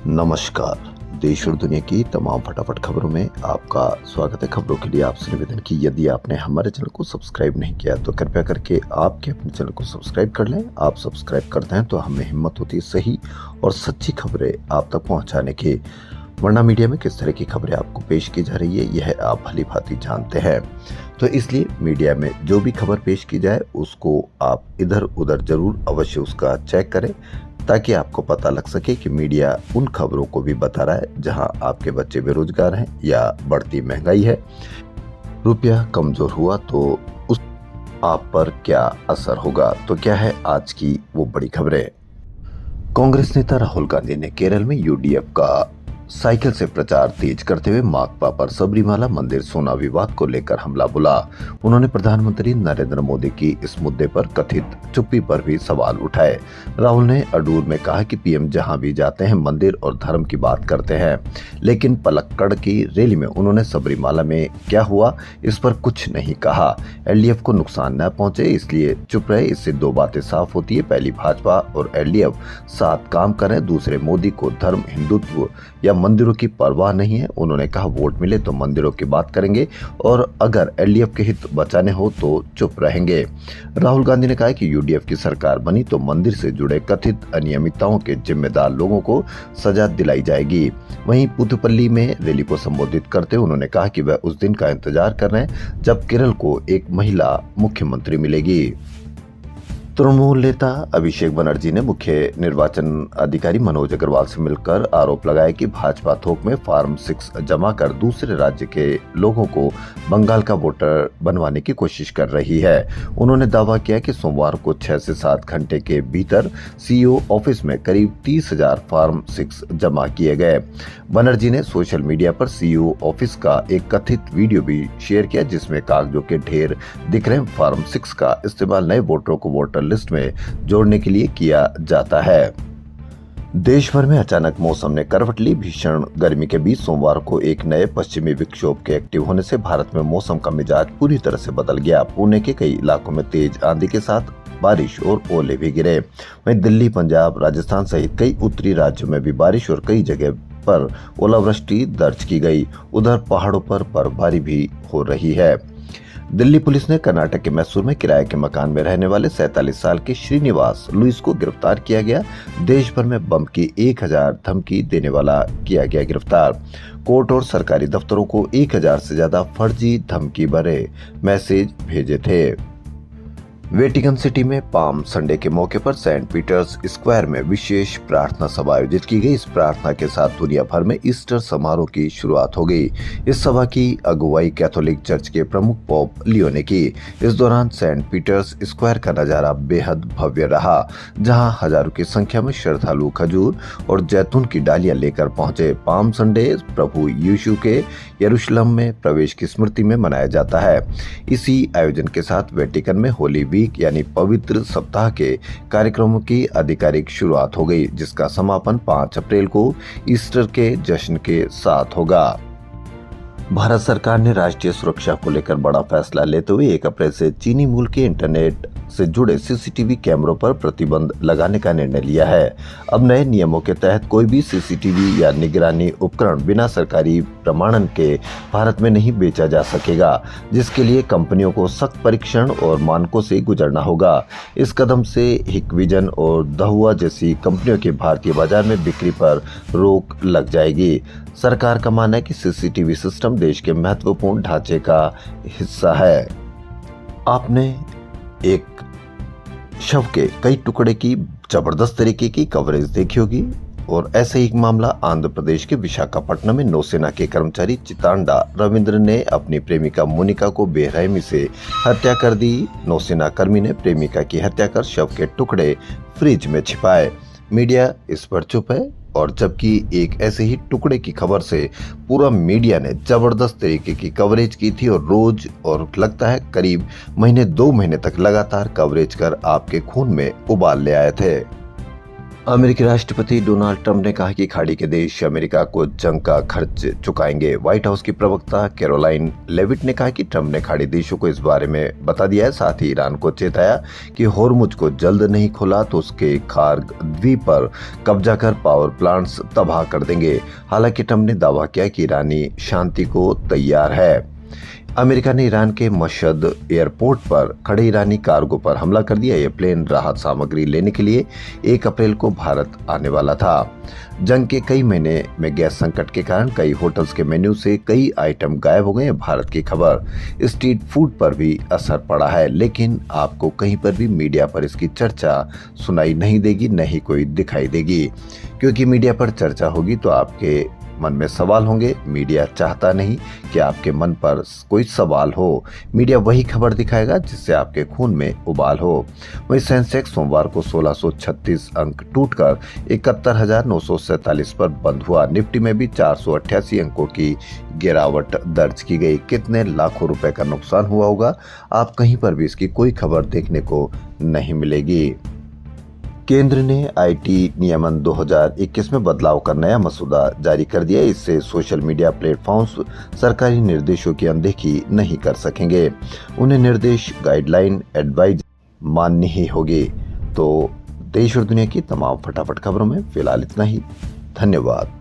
नमस्कार। देश और दुनिया की तमाम फटाफट खबरों में आपका स्वागत है। खबरों के लिए आपसे निवेदन की यदि आपने हमारे चैनल को सब्सक्राइब नहीं किया तो कृपया करके आपके अपने चैनल को सब्सक्राइब कर लें। आप सब्सक्राइब करते हैं तो हमें हिम्मत होती है सही और सच्ची खबरें आप तक पहुंचाने की। वरना मीडिया में किस तरह की खबरें आपको पेश की जा रही है यह आप भली भांति जानते हैं। तो इसलिए मीडिया में जो भी खबर पेश की जाए उसको आप इधर उधर जरूर अवश्य उसका चेक करें, ताकि आपको पता लग सके कि मीडिया उन खबरों को भी बता रहा है जहां आपके बच्चे बेरोजगार हैं या बढ़ती महंगाई है, रुपया कमजोर हुआ तो उस आप पर क्या असर होगा। तो क्या है आज की वो बड़ी खबरें। कांग्रेस नेता राहुल गांधी ने केरल में यूडीएफ का साइकिल से प्रचार तेज करते हुए माकपा पर सबरीमाला मंदिर सोना विवाद को लेकर हमला बोला। उन्होंने प्रधानमंत्री नरेंद्र मोदी की इस मुद्दे पर कथित चुप्पी पर भी सवाल उठाए। राहुल ने अडूर में कहा कि पीएम जहां भी जाते हैं मंदिर और धर्म की बात करते हैं, लेकिन पलक्कड़ की रैली में उन्होंने सबरीमाला में क्या हुआ इस पर कुछ नहीं कहा। एलडीएफ को नुकसान न पहुंचे इसलिए चुप रहे। इससे दो बातें साफ होती है, पहली भाजपा और एलडीएफ साथ काम करें, दूसरे मोदी को धर्म, हिंदुत्व या मंदिरों की परवाह नहीं है। उन्होंने कहा वोट मिले तो मंदिरों की बात करेंगे और अगर एलडीएफ के हित बचाने हो तो चुप रहेंगे। राहुल गांधी ने कहा कि यूडीएफ की सरकार बनी तो मंदिर से जुड़े कथित अनियमितताओं के जिम्मेदार लोगों को सजा दिलाई जाएगी। वहीं पुथुपल्ली में रैली को संबोधित करते हुए उन्होंने कहा कि वह उस दिन का इंतजार कर रहे हैं जब केरल को एक महिला मुख्यमंत्री मिलेगी। तृणमूल नेता अभिषेक बनर्जी ने मुख्य निर्वाचन अधिकारी मनोज अग्रवाल से मिलकर आरोप लगाया कि भाजपा थोक में फॉर्म 6 जमा कर दूसरे राज्य के लोगों को बंगाल का वोटर बनवाने की कोशिश कर रही है। उन्होंने दावा किया कि सोमवार को 6 से 7 घंटे के भीतर सीईओ ऑफिस में करीब 30,000 फॉर्म 6 जमा किए गए। बनर्जी ने सोशल मीडिया पर सीईओ ऑफिस का एक कथित वीडियो भी शेयर किया जिसमें कागजों के ढेर दिख रहे। फॉर्म 6 का इस्तेमाल नए वोटरों को वोटर लिस्ट में जोड़ने के लिए किया जाता है। देश भर में अचानक मौसम ने करवट ली। भीषण गर्मी के बीच सोमवार को एक नए पश्चिमी विक्षोभ के एक्टिव होने से भारत में मौसम का मिजाज पूरी तरह से बदल गया। पुणे के कई इलाकों में तेज आंधी के साथ बारिश और ओले भी गिरे। वहीं दिल्ली, पंजाब, राजस्थान सहित कई उत्तरी राज्यों में भी बारिश और कई जगह पर ओलावृष्टि दर्ज की गई। उधर पहाड़ों पर बर्फबारी भी हो रही है। दिल्ली पुलिस ने कर्नाटक के मैसूर में किराए के मकान में रहने वाले 47 साल के श्रीनिवास लुइस को गिरफ्तार किया गया। देश भर में बम की 1000 धमकी देने वाला किया गया गिरफ्तार। कोर्ट और सरकारी दफ्तरों को 1000 से ज्यादा फर्जी धमकी भरे मैसेज भेजे थे। वेटिकन सिटी में पाम संडे के मौके पर सेंट पीटर्स स्क्वायर में विशेष प्रार्थना सभा आयोजित की गई। इस प्रार्थना के साथ दुनिया भर में ईस्टर समारोह की शुरुआत हो गई। इस सभा की अगुवाई कैथोलिक चर्च के प्रमुख पोप लियो ने की। इस दौरान सेंट पीटर्स स्क्वायर का नजारा बेहद भव्य रहा, जहां हजारों की संख्या में श्रद्धालु खजूर और जैतून की डालियां लेकर पहुंचे। पाम संडे प्रभु यीशु के यरूशलेम में प्रवेश की स्मृति में मनाया जाता है। इसी आयोजन के साथ वेटिकन में होली वीक यानी पवित्र सप्ताह के कार्यक्रमों की आधिकारिक शुरुआत हो गई, जिसका समापन 5 अप्रैल को ईस्टर के जश्न के साथ होगा। भारत सरकार ने राष्ट्रीय सुरक्षा को लेकर बड़ा फैसला लेते हुए 1 अप्रैल से चीनी मूल के इंटरनेट से जुड़े सीसीटीवी कैमरों पर प्रतिबंध लगाने का निर्णय लिया है। अब नए नियमों के तहत कोई भी सीसीटीवी या निगरानी उपकरण बिना सरकारी प्रमाणन के भारत में नहीं बेचा जा सकेगा, जिसके लिए कंपनियों को सख्त परीक्षण और मानकों से गुजरना होगा। इस कदम से हिकविजन और दहुआ जैसी कंपनियों के भारतीय बाजार में बिक्री पर रोक लग जाएगी। सरकार का मानना है कि सीसीटीवी सिस्टम देश के महत्वपूर्ण ढांचे का हिस्सा है। आपने एक शव के कई टुकड़े की जबरदस्त तरीके की कवरेज देखी होगी और ऐसे ही एक मामला आंध्र प्रदेश के विशाखापट्टनम में नौसेना के कर्मचारी चितांडा रविंद्र ने अपनी प्रेमिका मोनिका को बेरहमी से हत्या कर दी। नौसेना कर्मी ने प्रेमिका की हत्या कर शव के टुकड़े फ्रिज में छिपाए। मीडिया इस पर चुप है और जबकि एक ऐसे ही टुकड़े की खबर से पूरा मीडिया ने जबरदस्त तरीके की कवरेज की थी और रोज और लगता है करीब 2 महीने तक लगातार कवरेज कर आपके खून में उबाल ले आए थे। अमेरिकी राष्ट्रपति डोनाल्ड ट्रंप ने कहा कि खाड़ी के देश अमेरिका को जंग का खर्च चुकाएंगे। व्हाइट हाउस की प्रवक्ता कैरोलाइन लेविट ने कहा कि ट्रंप ने खाड़ी देशों को इस बारे में बता दिया है, साथ ही ईरान को चेताया कि होर्मुज को जल्द नहीं खोला तो उसके खार्ग द्वीप पर कब्जा कर पावर प्लांट्स तबाह कर देंगे। हालांकि ट्रंप ने दावा किया कि ईरानी शांति को तैयार है। अमेरिका ने ईरान के मशहद एयरपोर्ट पर खड़े ईरानी कार्गो पर हमला कर दिया। यह प्लेन राहत सामग्री लेने के लिए 1 अप्रैल को भारत आने वाला था। जंग के कई महीने में गैस संकट के कारण कई होटल्स के मेन्यू से कई आइटम गायब हो गए। भारत की खबर स्ट्रीट फूड पर भी असर पड़ा है, लेकिन आपको कहीं पर भी मीडिया पर इसकी चर्चा सुनाई नहीं देगी, न ही कोई दिखाई देगी, क्योंकि मीडिया पर चर्चा होगी तो आपके मन में सवाल होंगे। मीडिया चाहता नहीं कि आपके मन पर कोई सवाल हो। मीडिया वही खबर दिखाएगा जिससे आपके खून में उबाल हो। वहीं सेंसेक्स सोमवार को 1636 अंक टूटकर 71,947 पर बंद हुआ। निफ्टी में भी 488 अंकों की गिरावट दर्ज की गई। कितने लाखों रुपए का नुकसान हुआ होगा, आप कहीं पर भी इसकी कोई खबर देखने को नहीं मिलेगी। केंद्र ने आईटी नियमन 2021 में बदलाव का नया मसूदा जारी कर दिया। इससे सोशल मीडिया प्लेटफॉर्म्स सरकारी निर्देशों की अनदेखी नहीं कर सकेंगे। उन्हें निर्देश, गाइडलाइन, एडवाइज माननी ही होगी। तो देश और दुनिया की तमाम फटाफट खबरों में फिलहाल इतना ही। धन्यवाद।